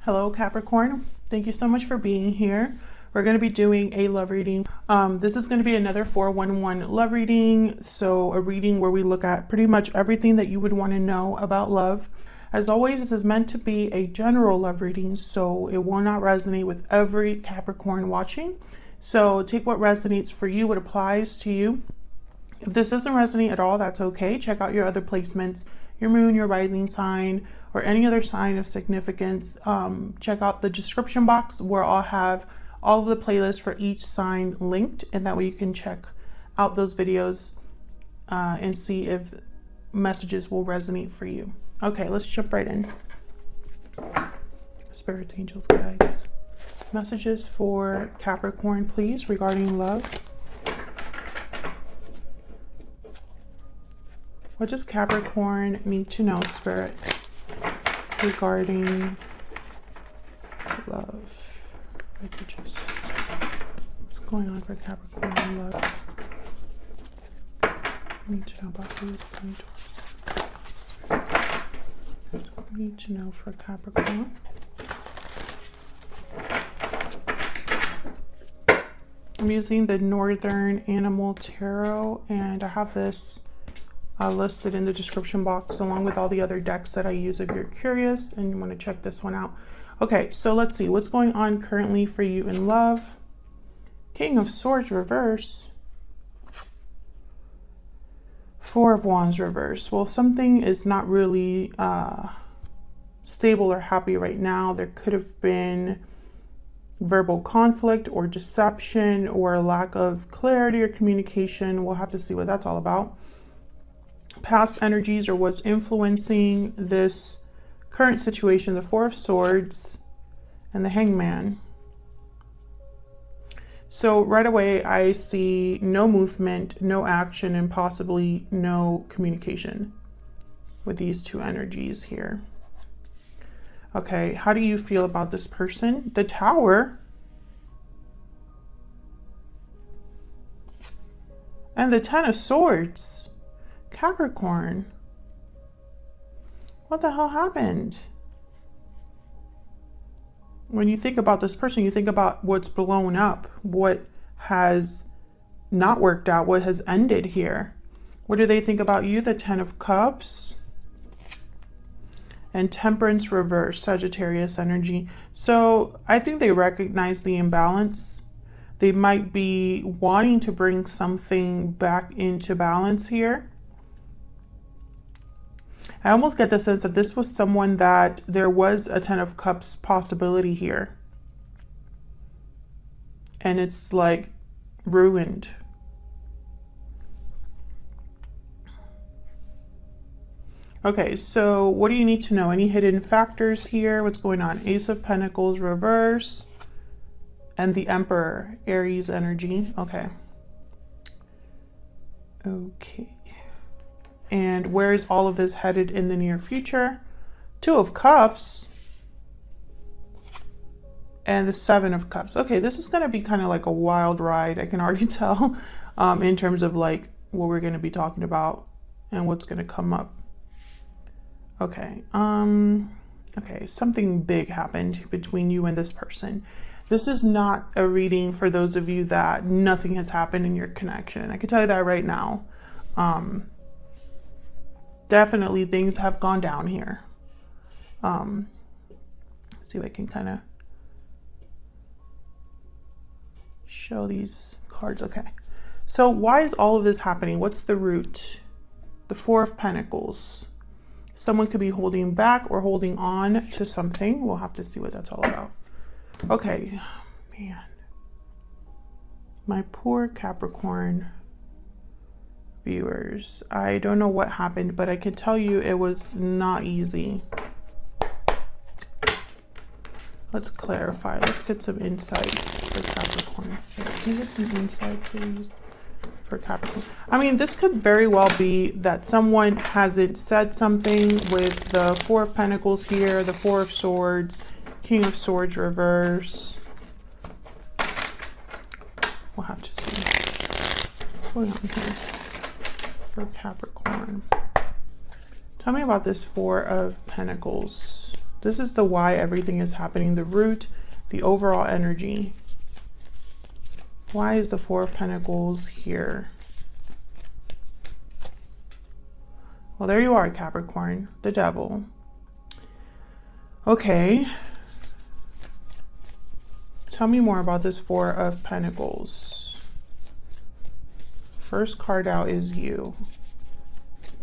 Hello, Capricorn. Thank you so much for being here. We're going to be doing a love reading. This is going to be another 411 love reading. So a reading where we look at pretty much everything that you would want to know about love. As always, this is meant to be a general love reading, so it will not resonate with every Capricorn watching. So take what resonates for you, what applies to you. If this doesn't resonate at all, that's okay. Check out your other placements, your moon, your rising sign, or any other sign of significance. Check out the description box where I'll have all of the playlists for each sign linked, and that way you can check out those videos and see if messages will resonate for you. Okay, let's jump right in. Spirits, angels, guides. Messages for Capricorn, please, regarding love. What does Capricorn need to know, Spirit, regarding love? What's going on for Capricorn in love? I need to know about who's coming towards. I need to know for Capricorn. I'm using the Northern Animal Tarot, and I have this listed in the description box along with all the other decks that I use if you're curious and you want to check this one out. Okay, so let's see what's going on currently for you in love. King of Swords reverse. Four of Wands reverse. Well, something is not really stable or happy right now. There could have been verbal conflict or deception or lack of clarity or communication. We'll have to see what that's all about. Past energies or what's influencing this current situation, the Four of Swords and the Hangman. So right away I see no movement, no action, and possibly no communication with these two energies here. Okay, how do you feel about this person? The Tower and the Ten of Swords. Capricorn, what the hell happened? When you think about this person, you think about what's blown up, what has not worked out, what has ended here. What do they think about you? The Ten of Cups and Temperance reverse, Sagittarius energy. So I think they recognize the imbalance. They might be wanting to bring something back into balance here. I almost get the sense that this was someone that there was a Ten of Cups possibility here. And it's like ruined. Okay, so what do you need to know? Any hidden factors here? What's going on? Ace of Pentacles reverse. And the Emperor, Aries energy. Okay. Okay. And where is all of this headed in the near future? Two of Cups and the Seven of Cups. Okay, this is going to be kind of like a wild ride. I can already tell in terms of like what we're going to be talking about and what's going to come up. Okay. Okay, something big happened between you and this person. This is not a reading for those of you that nothing has happened in your connection. I can tell you that right now. Definitely things have gone down here. Let's see if I can kind of show these cards. Okay, so why is all of this happening? What's the root? The Four of Pentacles. Someone could be holding back or holding on to something. We'll have to see what that's all about. Okay, man, my poor Capricorn viewers. I don't know what happened, but I can tell you it was not easy. Let's clarify. Let's get some insight for Capricorn. Can you get some insight, please, for Capricorn? I mean, this could very well be that someone hasn't said something with the Four of Pentacles here, the Four of Swords, King of Swords reverse. We'll have to see what's going on here for Capricorn. Tell me about this Four of Pentacles, This is the why everything is happening, the root, the overall energy. Why is the Four of Pentacles here? Well, there you are, Capricorn, the Devil. Okay. Tell me more about this Four of Pentacles. First card out is you.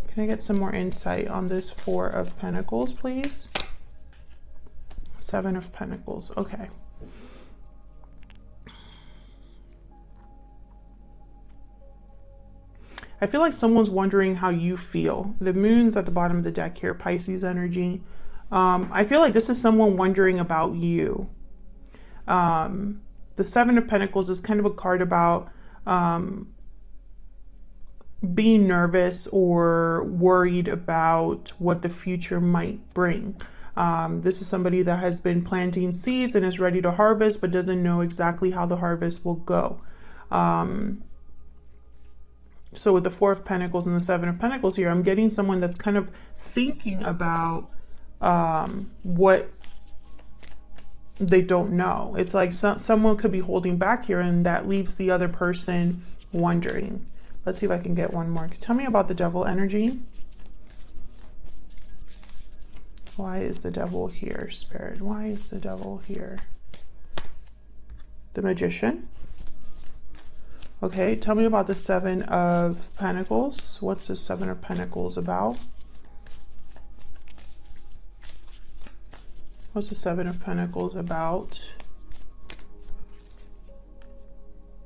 Can I get some more insight on this Four of Pentacles, please? Seven of Pentacles. Okay. I feel like someone's wondering how you feel. The moon's at the bottom of the deck here, Pisces energy. I feel like this is someone wondering about you. The Seven of Pentacles is kind of a card about being nervous or worried about what the future might bring. This is somebody that has been planting seeds and is ready to harvest, but doesn't know exactly how the harvest will go. So with the Four of Pentacles and the Seven of Pentacles here, I'm getting someone that's kind of thinking about what they don't know. It's like someone could be holding back here, and that leaves the other person wondering. Let's see if I can get one more. Tell me about the Devil energy. Why is the Devil here, Spirit? Why is the Devil here? The Magician. Okay, tell me about the Seven of Pentacles. What's the Seven of Pentacles about? What's the Seven of Pentacles about?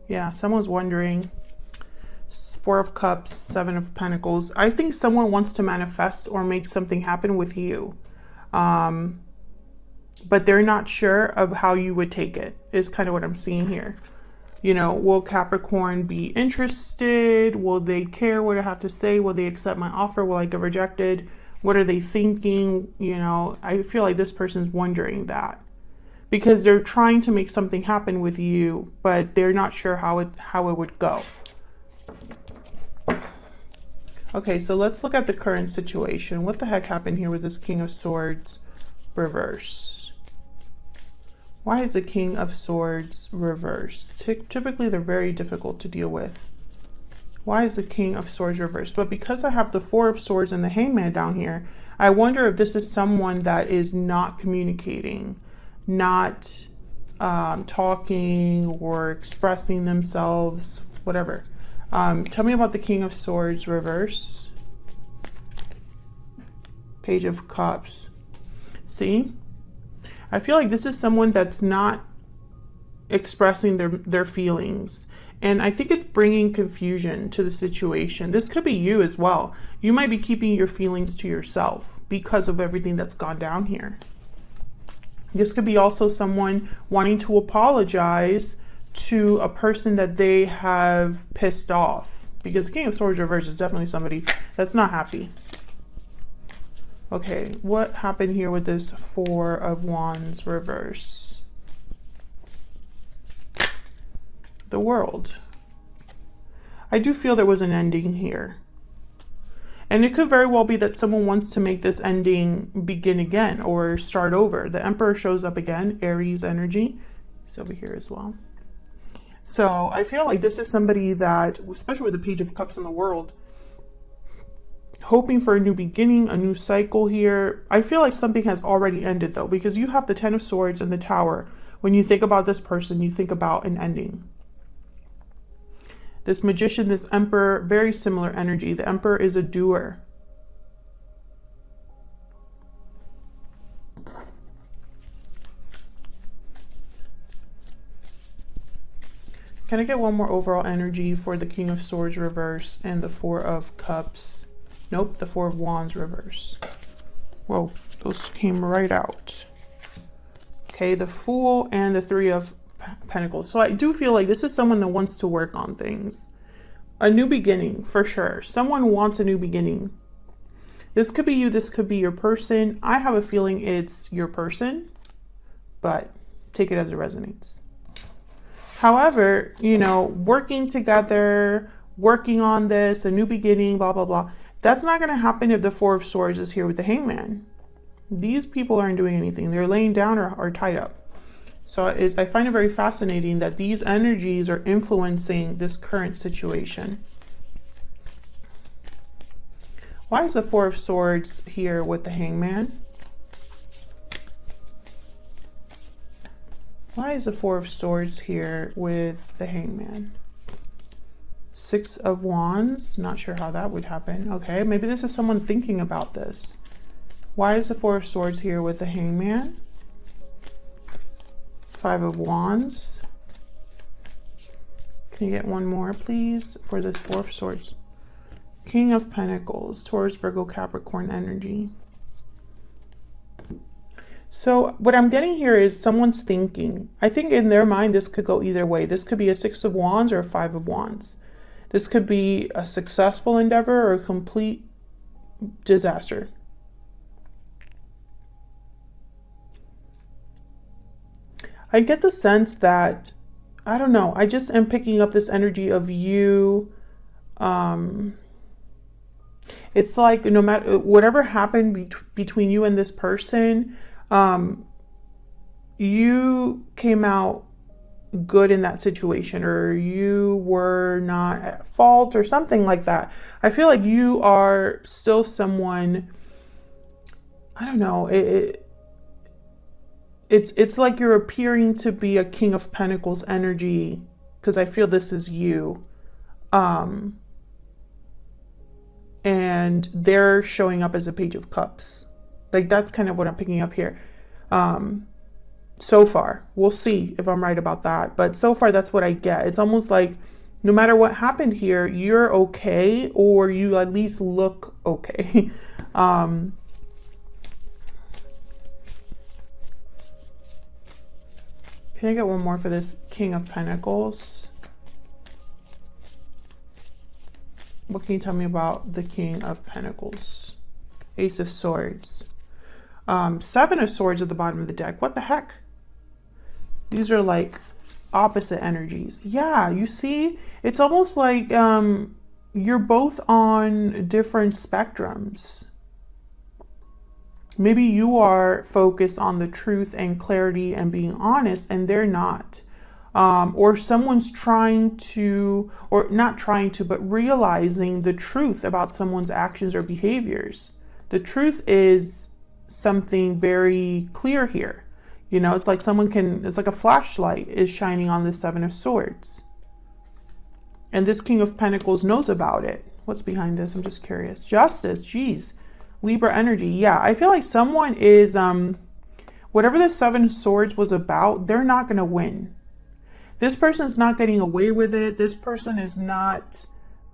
Yeah, someone's wondering. Four of Cups, Seven of Pentacles. I think someone wants to manifest or make something happen with you. But they're not sure of how you would take it, is kind of what I'm seeing here. You know, will Capricorn be interested? Will they care what I have to say? Will they accept my offer? Will I get rejected? What are they thinking? You know, I feel like this person's wondering that because they're trying to make something happen with you, but they're not sure how it would go. Okay, so let's look at the current situation. What the heck happened here with this King of Swords reverse? Why is the King of Swords reversed? Typically, they're very difficult to deal with. Why is the King of Swords reversed? But because I have the Four of Swords and the Hangman down here, I wonder if this is someone that is not communicating, not talking or expressing themselves, whatever. Tell me about the King of Swords reverse. Page of Cups. See? I feel like this is someone that's not expressing their feelings. And I think it's bringing confusion to the situation. This could be you as well. You might be keeping your feelings to yourself because of everything that's gone down here. This could be also someone wanting to apologize to a person that they have pissed off. Because King of Swords reverse is definitely somebody that's not happy. Okay, what happened here with this Four of Wands reverse? The World. I do feel there was an ending here. And it could very well be that someone wants to make this ending begin again or start over. The Emperor shows up again, Aries energy. He's over here as well. So I feel like this is somebody that, especially with the Page of Cups in the World, hoping for a new beginning, a new cycle here. I feel like something has already ended though, because you have the Ten of Swords and the Tower. When you think about this person, you think about an ending. This Magician, this Emperor, very similar energy. The Emperor is a doer. Can I get one more overall energy for the King of Swords reverse and the Four of Cups? Nope, the Four of Wands reverse. Whoa, those came right out. Okay, the Fool and the Three of Pentacles. So I do feel like this is someone that wants to work on things. A new beginning, for sure. Someone wants a new beginning. This could be you, this could be your person. I have a feeling it's your person, but take it as it resonates. However, you know, working together, working on this, a new beginning, blah, blah, blah. That's not going to happen if the Four of Swords is here with the Hangman. These people aren't doing anything. They're laying down or tied up. So I find it very fascinating that these energies are influencing this current situation. Why is the Four of Swords here with the Hangman? Why is the Four of Swords here with the Hangman? Six of Wands. Not sure how that would happen. Okay, maybe this is someone thinking about this. Why is the Four of Swords here with the Hangman? Five of Wands. Can you get one more, please, for this Four of Swords? King of Pentacles, Taurus, Virgo, Capricorn energy. So what I'm getting here is someone's thinking. I think in their mind, this could go either way. This could be a Six of Wands or a Five of Wands. This could be a successful endeavor or a complete disaster. I get the sense that, I don't know, I just am picking up this energy of you. It's like no matter whatever happened between you and this person, you came out good in that situation, or you were not at fault or something like that. I feel like you are still someone, I don't know, it's like you're appearing to be a King of Pentacles energy, because I feel this is you. And they're showing up as a Page of Cups. Like, that's kind of what I'm picking up here. So far, we'll see if I'm right about that. But so far, that's what I get. It's almost like no matter what happened here, you're okay, or you at least look okay. Can I get one more for this King of Pentacles? What can you tell me about the King of Pentacles? Ace of Swords. Seven of Swords at the bottom of the deck. What the heck? These are like opposite energies. Yeah, you see? It's almost like you're both on different spectrums. Maybe you are focused on the truth and clarity and being honest, and they're not. Or someone's trying to, or not trying to, but realizing the truth about someone's actions or behaviors. The truth is something very clear here. You know, it's like it's like a flashlight is shining on the Seven of Swords. And this King of Pentacles knows about it. What's behind this? I'm just curious. Justice, geez. Libra energy. Yeah, I feel like someone is, whatever the Seven of Swords was about, they're not going to win. This person's not getting away with it. This person is not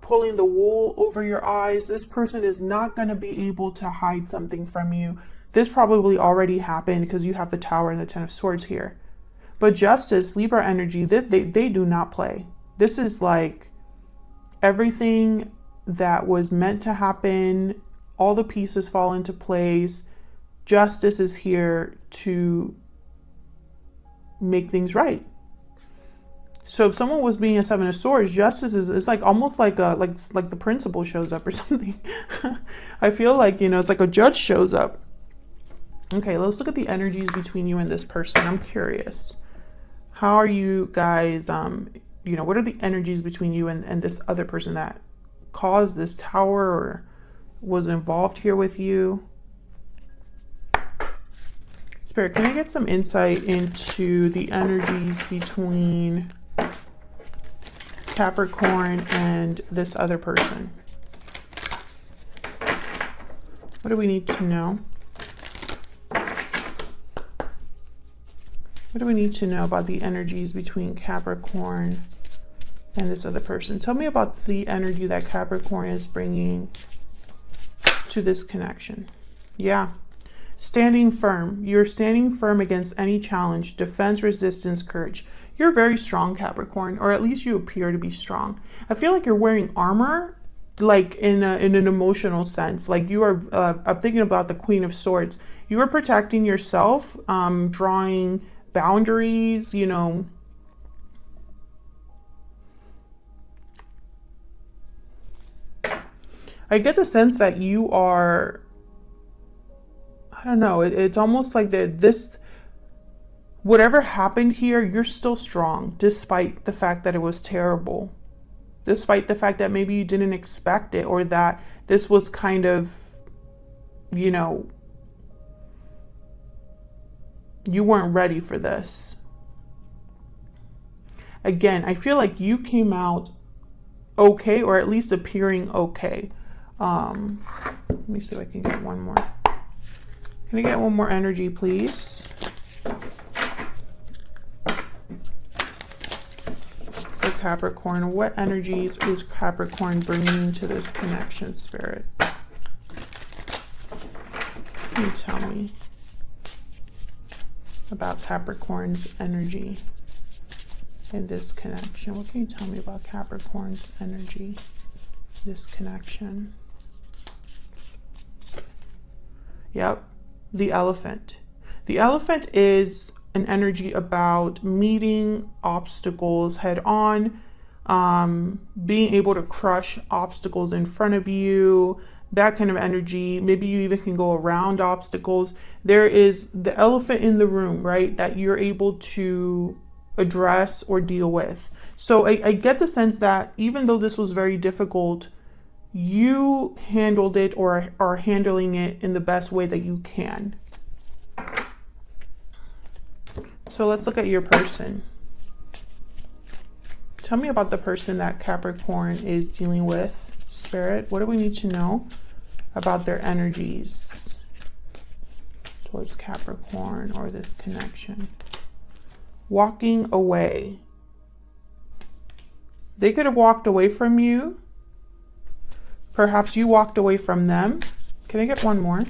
pulling the wool over your eyes. This person is not going to be able to hide something from you. This probably already happened because you have the Tower and the Ten of Swords here. But Justice, Libra energy, they do not play. This is like everything that was meant to happen. All the pieces fall into place. Justice is here to make things right. So if someone was being a Seven of Swords, Justice is, it's like almost like like the principal shows up or something. I feel like, you know, it's like a judge shows up. Okay, let's look at the energies between you and this person. I'm curious. How are you guys, you know, what are the energies between you and this other person that caused this tower or was involved here with you? Spirit, can I get some insight into the energies between Capricorn and this other person? What do we need to know? What do we need to know about the energies between Capricorn and this other person? Tell me about the energy that Capricorn is bringing to this connection. Yeah. Standing firm. You're standing firm against any challenge, defense, resistance, courage. You're very strong, Capricorn, or at least you appear to be strong. I feel like you're wearing armor, like in an emotional sense. Like you are, I'm thinking about the Queen of Swords. You are protecting yourself, drawing boundaries, you know. I get the sense that you are, I don't know, it's almost like that this, whatever happened here, you're still strong, despite the fact that it was terrible. Despite the fact that maybe you didn't expect it, or that this was kind of, you know, you weren't ready for this. Again, I feel like you came out okay, or at least appearing okay. Let me see if I can get one more. Can I get one more energy, please? For Capricorn, what energies is Capricorn bringing to this connection, Spirit? Can you tell me about Capricorn's energy in this connection? What can you tell me about Capricorn's energy, this connection? Yep, the elephant. The elephant is an energy about meeting obstacles head on, being able to crush obstacles in front of you, that kind of energy. Maybe you even can go around obstacles. There is the elephant in the room, right, that you're able to address or deal with. So I get the sense that even though this was very difficult, you handled it, or are handling it in the best way that you can. So let's look at your person. Tell me about the person that Capricorn is dealing with, Spirit. What do we need to know about their energies towards Capricorn or this connection? Walking away. They could have walked away from you. Perhaps you walked away from them. Can I get one more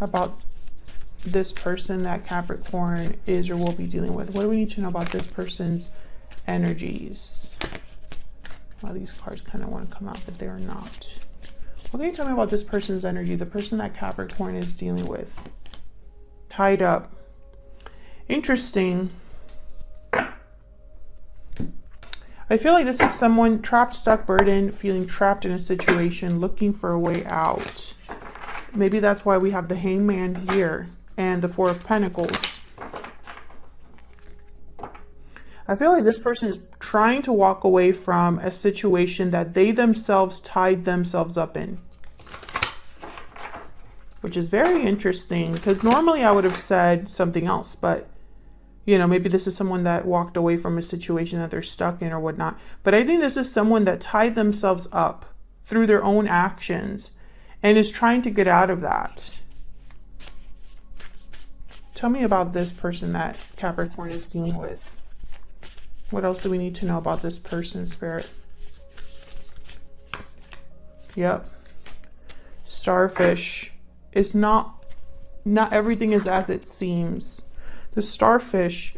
about this person that Capricorn is or will be dealing with? What do we need to know about this person's energies? Well, these cards kind of want to come out, but they're not. What can you tell me about this person's energy, the person that Capricorn is dealing with? Tied up. Interesting. I feel like this is someone trapped, stuck, burdened, feeling trapped in a situation, looking for a way out. Maybe that's why we have the Hangman here and the Four of Pentacles. I feel like this person is trying to walk away from a situation that they themselves tied themselves up in. Which is very interesting, because normally I would have said something else, but you know, maybe this is someone that walked away from a situation that they're stuck in or whatnot. But I think this is someone that tied themselves up through their own actions and is trying to get out of that. Tell me about this person that Capricorn is dealing with. What else do we need to know about this person, Spirit? Yep. Starfish. It's not everything is as it seems. The starfish,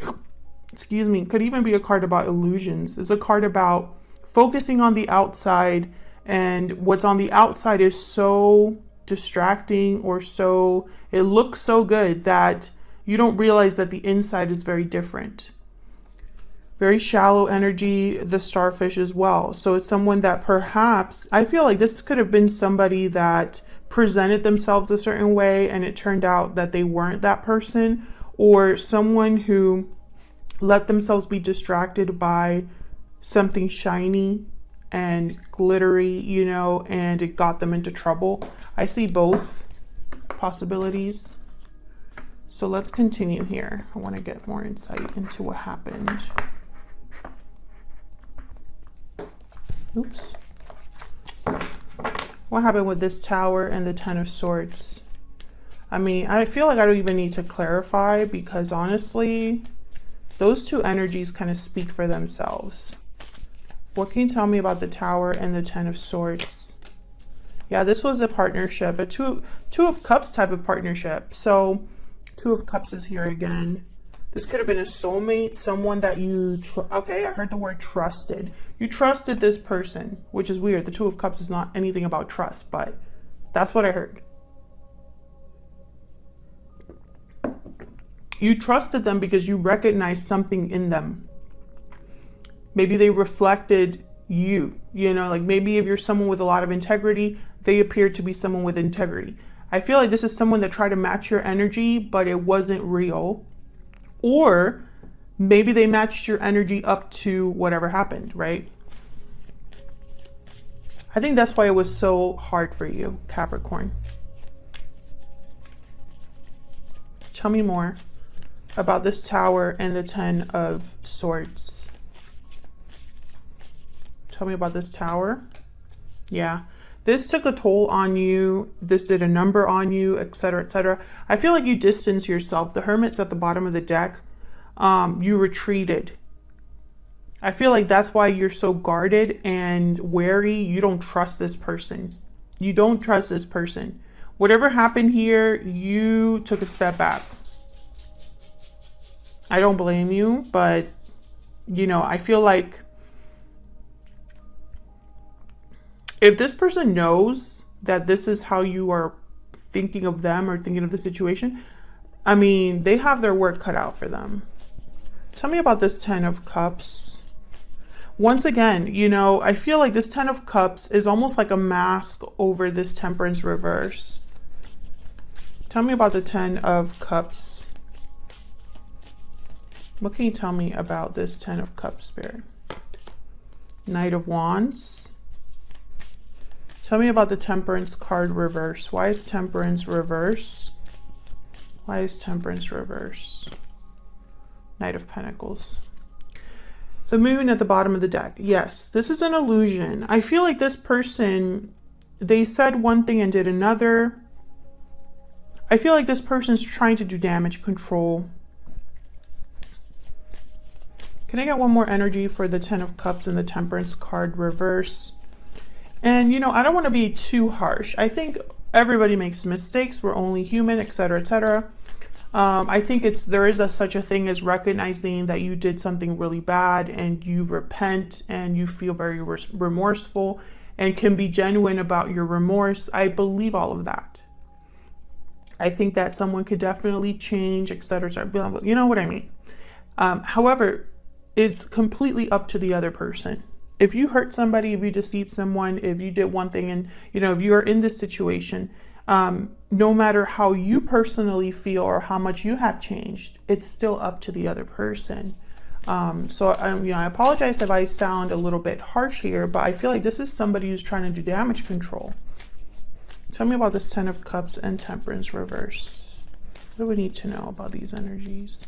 excuse me, could even be a card about illusions. It's a card about focusing on the outside, and what's on the outside is so distracting, or so, it looks so good that you don't realize that the inside is very different. Very shallow energy, the starfish as well. So it's someone that perhaps, I feel like this could have been somebody that presented themselves a certain way and it turned out that they weren't that person, or someone who let themselves be distracted by something shiny and glittery, you know, and it got them into trouble. I see both possibilities. So let's continue here. I want to get more insight into what happened. Oops. What happened with this Tower and the Ten of Swords? I mean, I feel like I don't even need to clarify, because honestly, those two energies kind of speak for themselves. What can you tell me about the Tower and the Ten of Swords? Yeah, this was a partnership, a two of Cups type of partnership. So Two of Cups is here again. This could have been a soulmate, someone that you, okay, I heard the word trusted. You trusted this person, which is weird. The Two of Cups is not anything about trust, but that's what I heard. You trusted them because you recognized something in them. Maybe they reflected you, you know, like maybe if you're someone with a lot of integrity, they appear to be someone with integrity. I feel like this is someone that tried to match your energy, but it wasn't real. Or maybe they matched your energy up to whatever happened, right? I think that's why it was so hard for you, Capricorn. Tell me more about this Tower and the 10 of Swords. Tell me about this Tower. Yeah. This took a toll on you. This did a number on you, etc., etc. I feel like you distanced yourself. The Hermit's at the bottom of the deck. You retreated. I feel like that's why you're so guarded and wary. You don't trust this person. You don't trust this person. Whatever happened here, you took a step back. I don't blame you, but, you know, I feel like if this person knows that this is how you are thinking of them or thinking of the situation, I mean, they have their work cut out for them. Tell me about this 10 of Cups. Once again, you know, I feel like this 10 of Cups is almost like a mask over this Temperance reverse. Tell me about the 10 of Cups. What can you tell me about this 10 of Cups, Spirit? Knight of Wands. Tell me about the Temperance card reverse. Why is Temperance reverse? Why is Temperance reverse? Knight of Pentacles. The Moon at the bottom of the deck. Yes, this is an illusion. I feel like this person, they said one thing and did another. I feel like this person's trying to do damage control. Can I get one more energy for the 10 of Cups and the Temperance card reverse? And, you know, I don't want to be too harsh. I think everybody makes mistakes. We're only human, etc., etc. I think there is such a thing as recognizing that you did something really bad and you repent and you feel very remorseful and can be genuine about your remorse. I believe all of that. I think that someone could definitely change, etc., etc. You know what I mean? However, it's completely up to the other person. If you hurt somebody, if you deceived someone, if you did one thing and, you know, if you are in this situation, no matter how you personally feel or how much you have changed, it's still up to the other person. You know, I apologize if I sound a little bit harsh here, but I feel like this is somebody who's trying to do damage control. Tell me about this 10 of Cups and Temperance reverse. What do we need to know about these energies?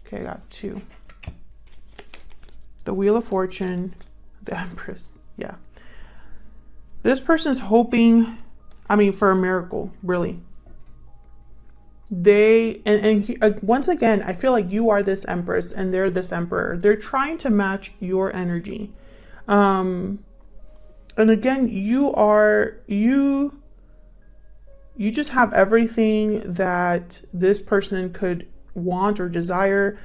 Okay, I got 2. The Wheel of Fortune, the Empress, yeah. This person's hoping, I mean, for a miracle, really. Once again, I feel like you are this Empress and they're this Emperor. They're trying to match your energy. And again, you just have everything that this person could want or desire.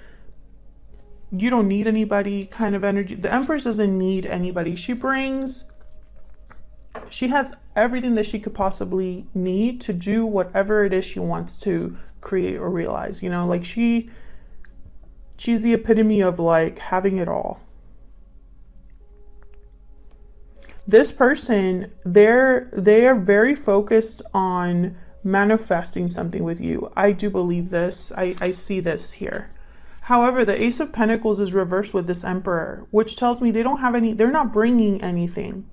You don't need anybody kind of energy. The Empress doesn't need anybody. She has everything that she could possibly need to do whatever it is she wants to create or realize. You know, like she's the epitome of like having it all. This person, they are very focused on manifesting something with you. I do believe this. I see this here. However, the Ace of Pentacles is reversed with this Emperor, which tells me they're not bringing anything.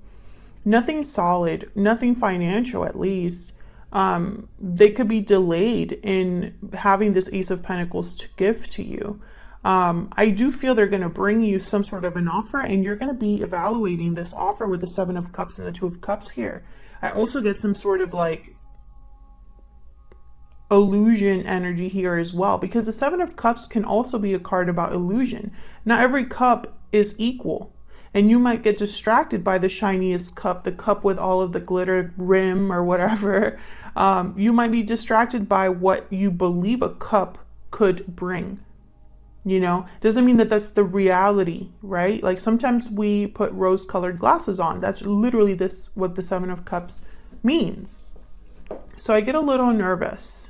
Nothing solid, nothing financial at least. They could be delayed in having this Ace of Pentacles to give to you. I do feel they're going to bring you some sort of an offer and you're going to be evaluating this offer with the 7 of Cups and the 2 of Cups here. I also get some sort of like illusion energy here as well, because the 7 of Cups can also be a card about illusion. Not every cup is equal, and you might get distracted by the shiniest cup, the cup with all of the glitter rim or whatever. You might be distracted by what you believe a cup could bring. You know, doesn't mean that that's the reality, right? Like sometimes we put rose-colored glasses on. That's literally what the 7 of Cups means. So I get a little nervous,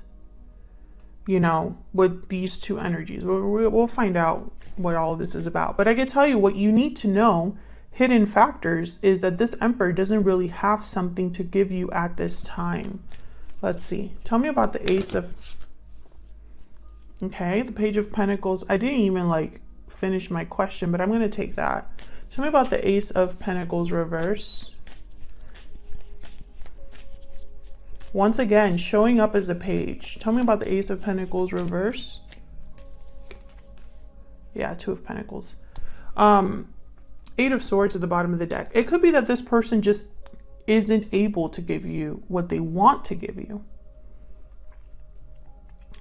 you know, with these two energies. We'll find out what all of this is about. But I can tell you what you need to know, hidden factors, is that this Emperor doesn't really have something to give you at this time. Let's see. Tell me about the Ace of... Okay, the Page of Pentacles. I didn't even like finish my question, but I'm going to take that. Tell me about the Ace of Pentacles reverse. Once again, showing up as a page. Tell me about the Ace of Pentacles reverse. Yeah, Two of Pentacles. Eight of Swords at the bottom of the deck. It could be that this person just isn't able to give you what they want to give you.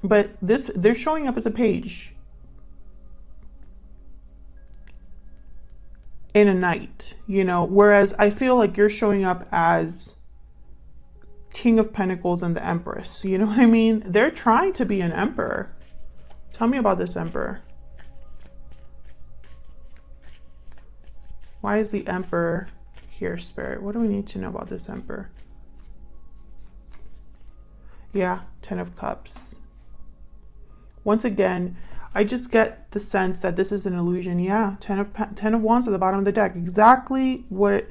But they're showing up as a page in a knight, you know, whereas I feel like you're showing up as King of Pentacles and the Empress. You know what I mean? They're trying to be an emperor. Tell me about this emperor. Why is the Emperor here, Spirit? What do we need to know about this Emperor? Yeah, Ten of Cups. Once again, I just get the sense that this is an illusion. Yeah, Ten of Wands at the bottom of the deck. Exactly what,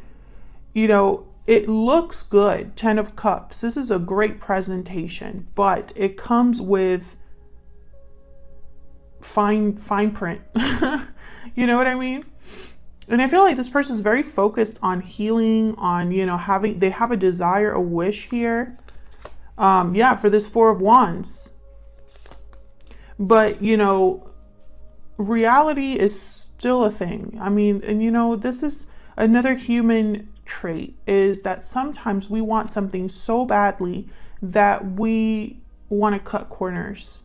you know, it looks good. Ten of Cups. This is a great presentation, but it comes with fine print. You know what I mean? And I feel like this person is very focused on healing, on, you know, they have a desire, a wish here. Yeah, for this Four of Wands. But, you know, reality is still a thing. I mean, and, you know, this is another human trait, is that sometimes we want something so badly that we want to cut corners.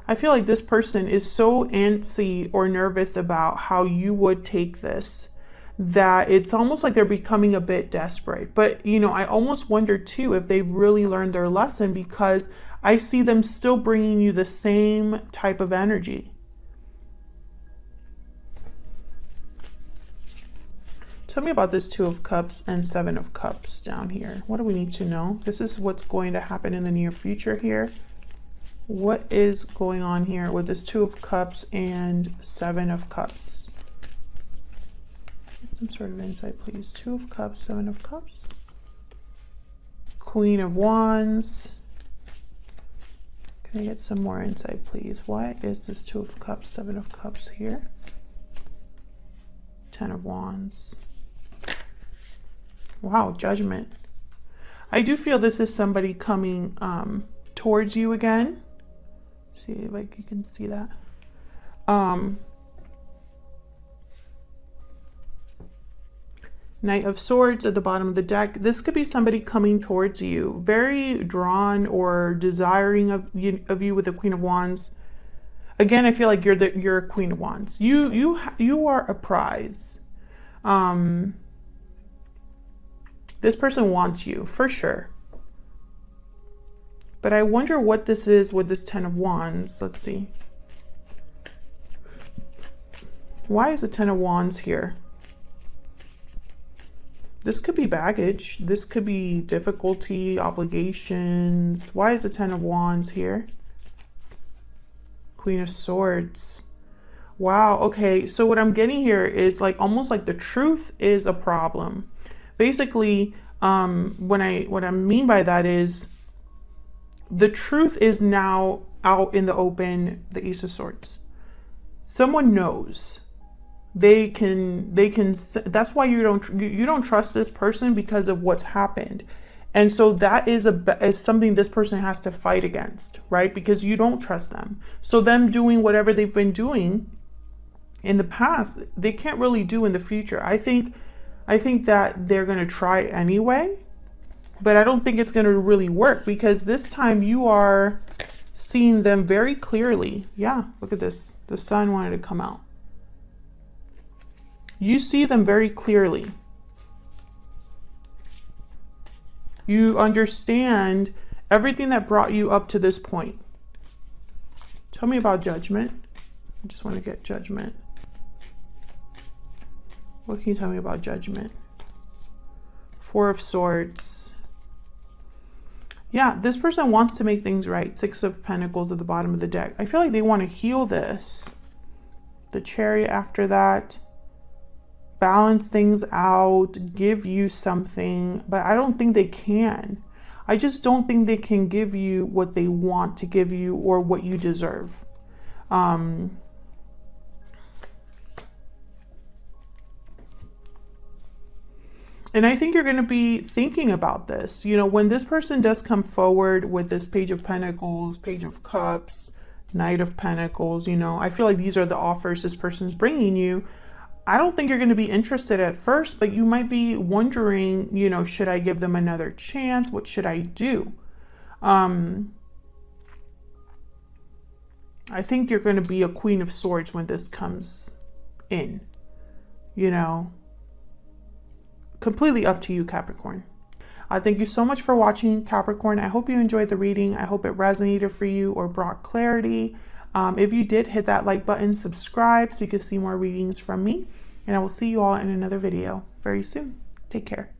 I feel like this person is so antsy or nervous about how you would take this that it's almost like they're becoming a bit desperate. But, you know, I almost wonder too if they've really learned their lesson, because I see them still bringing you the same type of energy. Tell me about this Two of Cups and Seven of Cups down here. What do we need to know? This is what's going to happen in the near future here. What is going on here with this Two of Cups and Seven of Cups? Get some sort of insight, please. Two of Cups, Seven of Cups. Queen of Wands. Can I get some more insight, please? Why is this Two of Cups, Seven of Cups here? Ten of Wands. Wow, Judgment. I do feel this is somebody coming towards you again. See, like you can see that. Knight of Swords at the bottom of the deck. This could be somebody coming towards you, very drawn or desiring of you with the Queen of Wands. Again, I feel like you're a Queen of Wands. You are a prize. This person wants you for sure. But I wonder what this is with this Ten of Wands. Let's see. Why is the Ten of Wands here? This could be baggage. This could be difficulty, obligations. Why is the Ten of Wands here? Queen of Swords. Wow, okay. So what I'm getting here is like almost like the truth is a problem. Basically, what I mean by that is the truth is now out in the open, the Ace of Swords. Someone knows. They can, that's why you don't trust this person, because of what's happened. And so that is something this person has to fight against, right? Because you don't trust them. So them doing whatever they've been doing in the past, they can't really do in the future. I think that they're going to try anyway, but I don't think it's going to really work, because this time you are seeing them very clearly. Yeah, look at this. The sun wanted to come out. You see them very clearly. You understand everything that brought you up to this point. Tell me about Judgment. I just want to get Judgment. What can you tell me about Judgment? Four of Swords. Yeah, this person wants to make things right. Six of Pentacles at the bottom of the deck. I feel like they want to heal this. The Chariot after that. balance things out, give you something, but I don't think they can. I just don't think they can give you what they want to give you or what you deserve. And I think you're going to be thinking about this. You know, when this person does come forward with this Page of Pentacles, Page of Cups, Knight of Pentacles, you know, I feel like these are the offers this person's bringing you. I don't think you're going to be interested at first, but you might be wondering, you know, should I give them another chance? What should I do? I think you're going to be a Queen of Swords when this comes in, you know. Completely up to you, Capricorn. Thank you so much for watching, Capricorn. I hope you enjoyed the reading. I hope it resonated for you or brought clarity. If you did, hit that like button, subscribe so you can see more readings from me. And I will see you all in another video very soon. Take care.